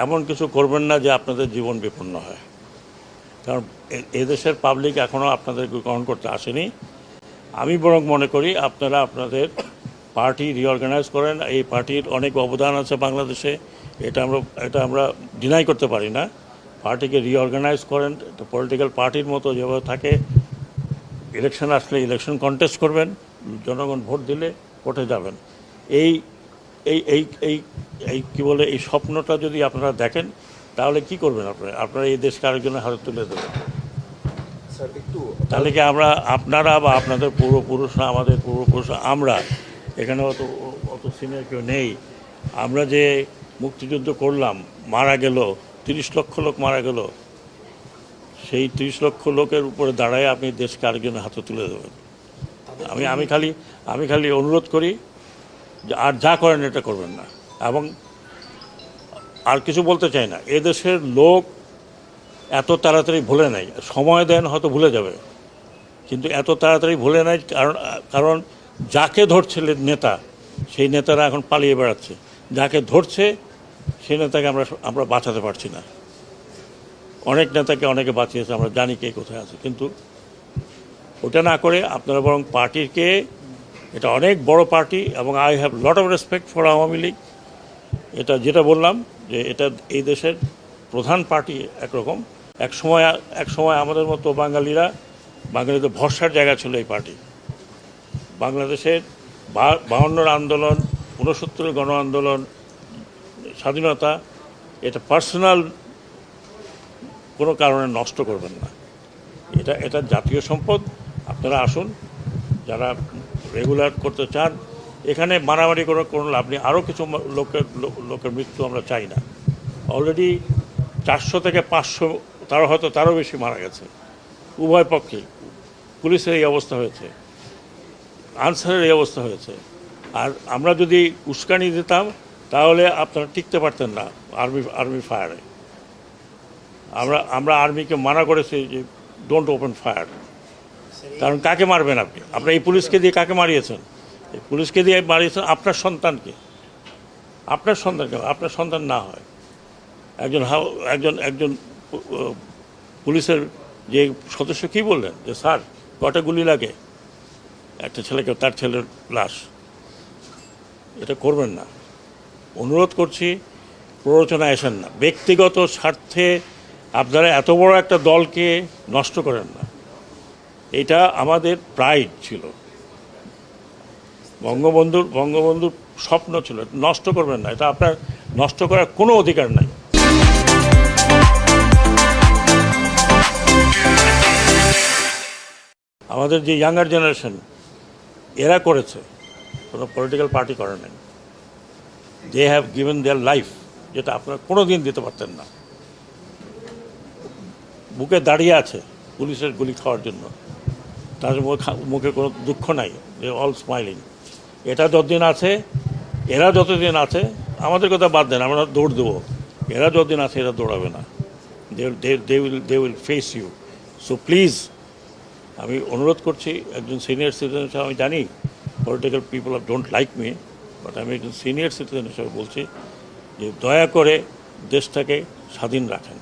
এমন কিছু করবেন না যে আপনাদের জীবন বিপন্ন হয়, কারণ এদেশের পাবলিক এখনও আপনাদেরকে গ্রহণ করতে আসেনি। আমি বরং মনে করি আপনারা আপনাদের পার্টি রিঅর্গানাইজ করেন। এই পার্টির অনেক অবদান আছে বাংলাদেশে, এটা আমরা ডিনাই করতে পারি না। পার্টিকে রিঅর্গানাইজ করেন, পলিটিক্যাল পার্টির মতো যেভাবে থাকে, ইলেকশন আসলে ইলেকশন কন্টেস্ট করবেন, জনগণ ভোট দিলে ভোটে যাবেন। এই এই এই এই এই কী বলে, এই স্বপ্নটা যদি আপনারা দেখেন তাহলে কি করবেন আপনারা এই দেশকে আরেকজনের হাতে তুলে দেবেন। তাহলে কি আপনারা বা আপনাদের পূর্বপুরুষরা, আমাদের পূর্বপুরুষরা, আমরা এখানে অত সিনিয়র কেউ নেই, আমরা যে মুক্তিযুদ্ধ করলাম, মারা গেল 30 লক্ষ লোক মারা গেল, সেই 30 লক্ষ লোকের উপরে দাঁড়ায় আপনি দেশকে আরেকজনের হাতে তুলে দেবেন। আমি খালি অনুরোধ করি যে আর যা করেন এটা করবেন না। এবং আর কিছু বলতে চাই না, এদেশের লোক এত তাড়াতাড়ি ভুলে নাই, সময় দেন হয়তো ভুলে যাবে, কিন্তু এত তাড়াতাড়ি ভুলে নাই। কারণ যাকে ধরছে নেতা, সেই নেতারা এখন পালিয়ে বেড়াচ্ছে। যাকে ধরছে সেই নেতাকে আমরা বাঁচাতে পারছি না। অনেক নেতাকে অনেকে বাঁচিয়েছে, আমরা জানি কে কোথায় আছে, কিন্তু ওটা না করে আপনারা বরং পার্টিকে, এটা অনেক বড় পার্টি এবং I have lot of respect for Awami League. এটা যেটা বললাম যে এটা এই দেশের প্রধান পার্টি একরকম। এক সময় আমাদের মতো বাঙালিদের ভরসার জায়গা ছিল এই পার্টি। বাংলাদেশের 52 আন্দোলন, 69 গণ আন্দোলন, স্বাধীনতা, এটা পার্সোনাল কোনো কারণে নষ্ট করবেন না। এটা জাতীয় সম্পদ। আপনারা আসুন, যারা রেগুলার করতে চান। এখানে মারামারি করে কোনো লাভ নেই। আরও কিছু লোকের মৃত্যু আমরা চাই না। অলরেডি 400 থেকে 500, তারও বেশি মারা গেছে উভয় পক্ষে। পুলিশের এই অবস্থা হয়েছে, আনসারের এই অবস্থা হয়েছে। আর আমরা যদি উস্কানি দিতাম তাহলে আপনারা টিকতে পারতেন না আর্মি ফায়ারে। আমরা আর্মিকে মানা করেছি যে ডোন্ট ওপেন ফায়ার। কারণ কাকে মারবেন আপনি এই পুলিশকে দিয়ে কাকে মারিয়েছেন? এই পুলিশকে দিয়ে মারিয়েছেন আপনার সন্তানকে। আপনার সন্তান না হয় একজন পুলিশের যে সদস্য কী বললেন যে স্যার কটা গুলি লাগে একটা ছেলেকে, তার ছেলের লাশ। এটা করবেন না, অনুরোধ করছি। প্ররোচনায় আসেন না, ব্যক্তিগত স্বার্থে আপনারা এত বড় একটা দলকে নষ্ট করেন না। এটা আমাদের প্রাইড ছিল, বঙ্গবন্ধুর স্বপ্ন ছিল, নষ্ট করবেন না। এটা আপনার নষ্ট করার কোনো অধিকার নাই। আমাদের যে ইয়াঙ্গার জেনারেশন, এরা করেছে, কোনো পলিটিক্যাল পার্টি করে নাই। They have given their life, যেটা আপনারা কোনো দিন দিতে পারতেন না। বুকে দাঁড়িয়ে আছে পুলিশের গুলি খাওয়ার জন্য, তার মুখে কোনো দুঃখ নাই, দে অল স্মাইলিং। এটা এরা যতদিন আছে, আমাদের কথা বাদ দেন, আমরা দৌড় দেবো। এরা যতদিন আছে এরা দৌড়াবে না। They will face you. So please, আমি অনুরোধ করছি, একজন সিনিয়র সিটিজেন হিসেবে আমি জানি political people don't like me, but আমি একজন সিনিয়র সিটিজেন হিসেবে বলছি যে দয়া করে দেশটাকে স্বাধীন রাখেন।